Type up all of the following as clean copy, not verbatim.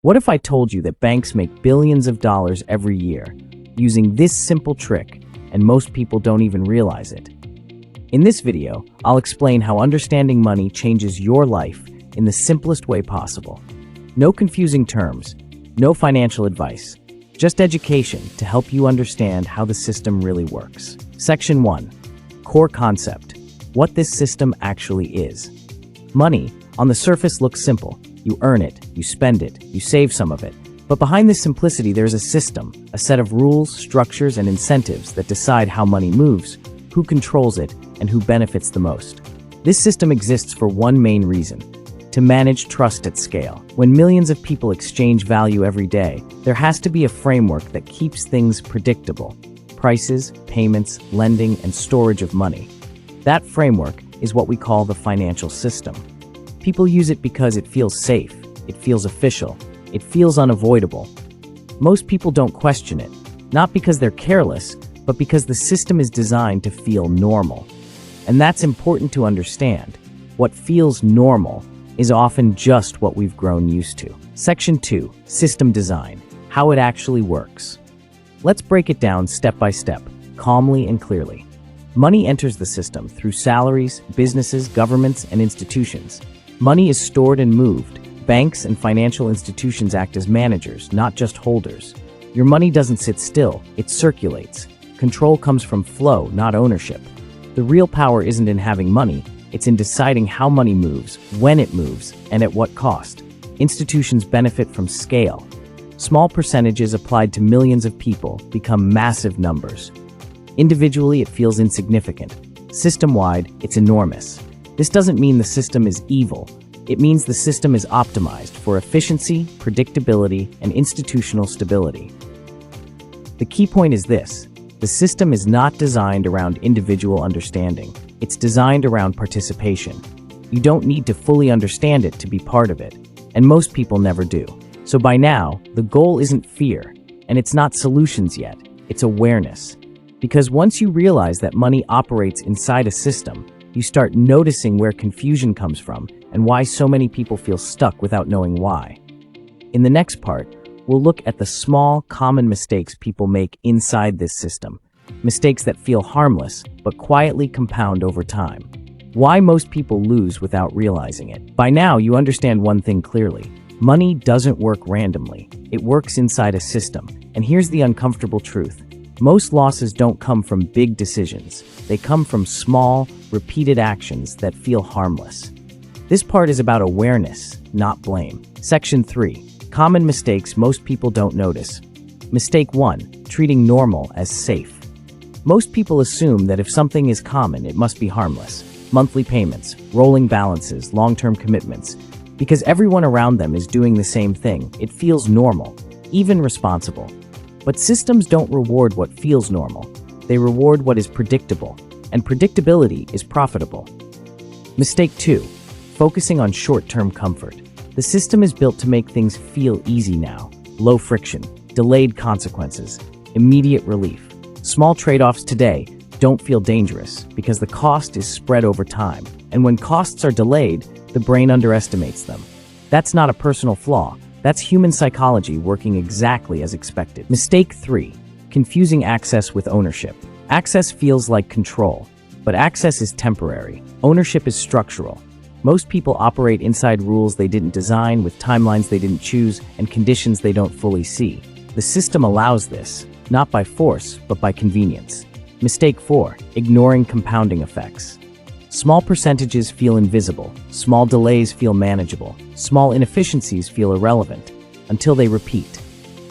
What if I told you that banks make billions of dollars every year using this simple trick, and most people don't even realize it? In this video, I'll explain how understanding money changes your life in the simplest way possible. No confusing terms, no financial advice, just education to help you understand how the system really works. Section 1. Core concept. What this system actually is. Money, on the surface, looks simple. You earn it, you spend it, you save some of it. But behind this simplicity, there's a system, a set of rules, structures, and incentives that decide how money moves, who controls it, and who benefits the most. This system exists for one main reason: to manage trust at scale. When millions of people exchange value every day, there has to be a framework that keeps things predictable: prices, payments, lending, and storage of money. That framework is what we call the financial system. People use it because it feels safe, it feels official, it feels unavoidable. Most people don't question it, not because they're careless, but because the system is designed to feel normal. And that's important to understand. What feels normal is often just what we've grown used to. Section 2. System design. How it actually works. Let's break it down step by step, calmly and clearly. Money enters the system through salaries, businesses, governments, and institutions. Money is stored and moved. Banks and financial institutions act as managers, not just holders. Your money doesn't sit still, it circulates. Control comes from flow, not ownership. The real power isn't in having money, it's in deciding how money moves, when it moves, and at what cost. Institutions benefit from scale. Small percentages applied to millions of people become massive numbers. Individually, it feels insignificant. System-wide, it's enormous. This doesn't mean the system is evil. It means the system is optimized for efficiency, predictability, and institutional stability. The key point is this: the system is not designed around individual understanding. It's designed around participation. You don't need to fully understand it to be part of it, and most people never do. So by now, the goal isn't fear, and it's not solutions yet, it's awareness. Because once you realize that money operates inside a system, you start noticing where confusion comes from and why so many people feel stuck without knowing why. In the next part, we'll look at the small, common mistakes people make inside this system. Mistakes that feel harmless, but quietly compound over time. Why most people lose without realizing it. By now, you understand one thing clearly. Money doesn't work randomly. It works inside a system. And here's the uncomfortable truth. Most losses don't come from big decisions. They come from small, repeated actions that feel harmless. This part is about awareness, not blame. Section 3. Common mistakes most people don't notice. Mistake 1. Treating normal as safe. Most people assume that if something is common, it must be harmless. Monthly payments, rolling balances, long-term commitments. Because everyone around them is doing the same thing, it feels normal, even responsible. But systems don't reward what feels normal. They reward what is predictable, and predictability is profitable. Mistake 2. Focusing on short-term comfort. The system is built to make things feel easy now. Low friction, delayed consequences, immediate relief. Small trade-offs today don't feel dangerous because the cost is spread over time. And when costs are delayed, the brain underestimates them. That's not a personal flaw. That's human psychology working exactly as expected. Mistake 3. Confusing access with ownership. Access feels like control, but access is temporary. Ownership is structural. Most people operate inside rules they didn't design, with timelines they didn't choose, and conditions they don't fully see. The system allows this, not by force, but by convenience. Mistake 4. Ignoring compounding effects. Small percentages feel invisible, small delays feel manageable, small inefficiencies feel irrelevant, until they repeat.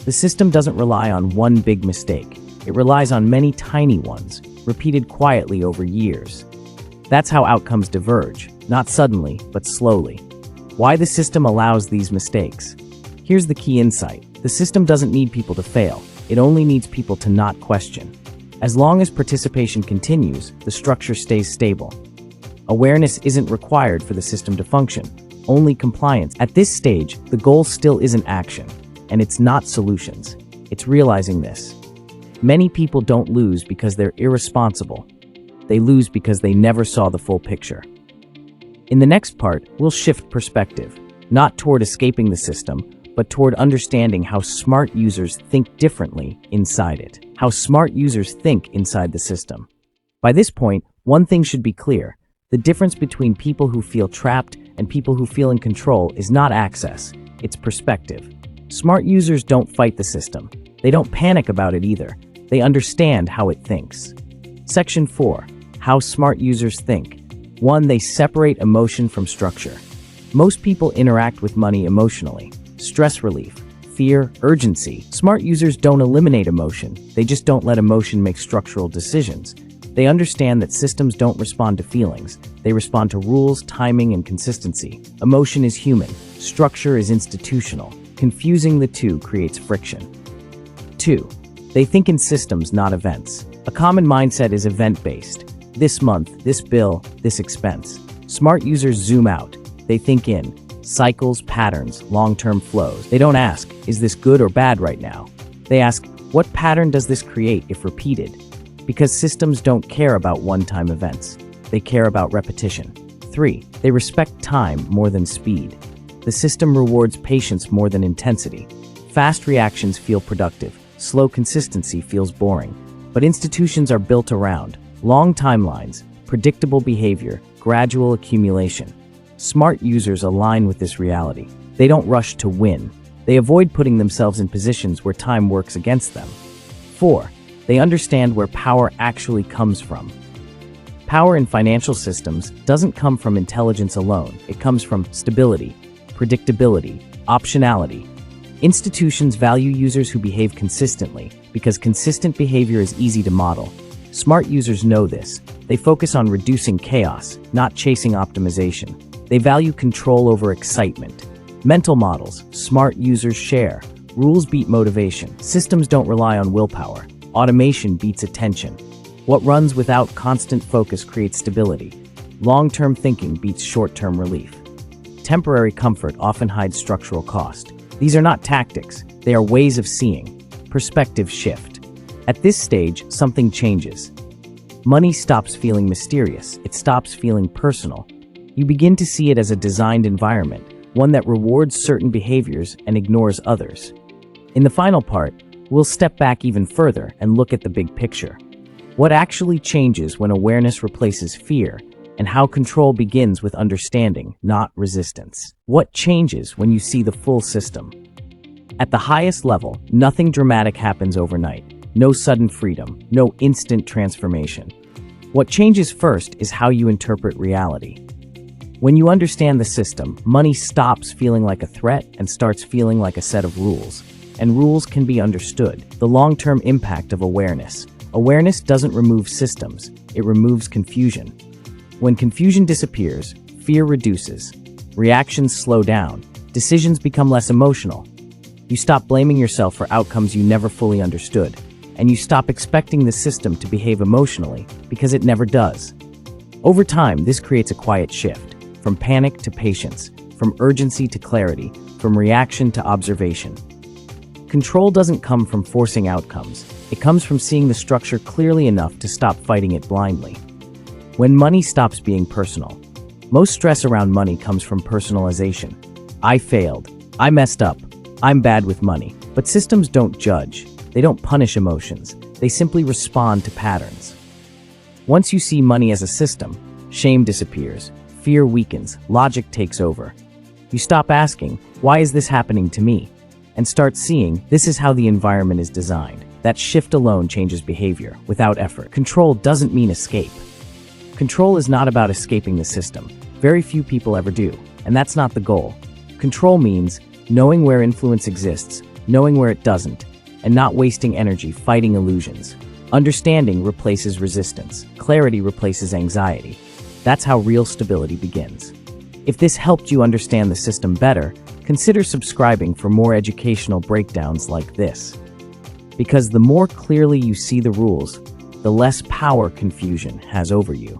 The system doesn't rely on one big mistake. It relies on many tiny ones, repeated quietly over years. That's how outcomes diverge, not suddenly, but slowly. Why the system allows these mistakes? Here's the key insight. The system doesn't need people to fail. It only needs people to not question. As long as participation continues, the structure stays stable. Awareness isn't required for the system to function, only compliance. At this stage, the goal still isn't action, and it's not solutions. It's realizing this. Many people don't lose because they're irresponsible. They lose because they never saw the full picture. In the next part, we'll shift perspective, not toward escaping the system, but toward understanding how smart users think differently inside it. How smart users think inside the system. By this point, one thing should be clear. The difference between people who feel trapped and people who feel in control is not access, it's perspective. Smart users don't fight the system. They don't panic about it either. They understand how it thinks. Section 4. How smart users think. 1. They separate emotion from structure. Most people interact with money emotionally. Stress relief, fear, urgency. Smart users don't eliminate emotion. They just don't let emotion make structural decisions. They understand that systems don't respond to feelings. They respond to rules, timing, and consistency. Emotion is human. Structure is institutional. Confusing the two creates friction. 2. They think in systems, not events. A common mindset is event-based. This month, this bill, this expense. Smart users zoom out. They think in cycles, patterns, long-term flows. They don't ask, is this good or bad right now? They ask, what pattern does this create if repeated? Because systems don't care about one-time events. They care about repetition. 3. They respect time more than speed. The system rewards patience more than intensity. Fast reactions feel productive. Slow consistency feels boring. But institutions are built around long timelines, predictable behavior, gradual accumulation. Smart users align with this reality. They don't rush to win. They avoid putting themselves in positions where time works against them. 4. They understand where power actually comes from. Power in financial systems doesn't come from intelligence alone. It comes from stability, predictability, optionality. Institutions value users who behave consistently because consistent behavior is easy to model. Smart users know this. They focus on reducing chaos, not chasing optimization. They value control over excitement. Mental models, smart users share. Rules beat motivation. Systems don't rely on willpower. Automation beats attention. What runs without constant focus creates stability. Long-term thinking beats short-term relief. Temporary comfort often hides structural cost. These are not tactics, they are ways of seeing. Perspective shift. At this stage, something changes. Money stops feeling mysterious, it stops feeling personal. You begin to see it as a designed environment, one that rewards certain behaviors and ignores others. In the final part, we'll step back even further and look at the big picture. What actually changes when awareness replaces fear, and how control begins with understanding, not resistance. What changes when you see the full system? At the highest level, nothing dramatic happens overnight. No sudden freedom, no instant transformation. What changes first is how you interpret reality. When you understand the system, money stops feeling like a threat and starts feeling like a set of rules. And rules can be understood. The long-term impact of awareness. Awareness doesn't remove systems, it removes confusion. When confusion disappears, fear reduces, reactions slow down, decisions become less emotional. You stop blaming yourself for outcomes you never fully understood, and you stop expecting the system to behave emotionally because it never does. Over time, this creates a quiet shift, from panic to patience, from urgency to clarity, from reaction to observation. Control doesn't come from forcing outcomes. It comes from seeing the structure clearly enough to stop fighting it blindly. When money stops being personal, most stress around money comes from personalization. I failed. I messed up. I'm bad with money. But systems don't judge. They don't punish emotions. They simply respond to patterns. Once you see money as a system, shame disappears, fear weakens, logic takes over. You stop asking, why is this happening to me? And start seeing, this is how the environment is designed. That shift alone changes behavior, without effort. Control doesn't mean escape. Control is not about escaping the system. Very few people ever do, and that's not the goal. Control means knowing where influence exists, knowing where it doesn't, and not wasting energy fighting illusions. Understanding replaces resistance. Clarity replaces anxiety. That's how real stability begins. If this helped you understand the system better, consider subscribing for more educational breakdowns like this. Because the more clearly you see the rules, the less power confusion has over you.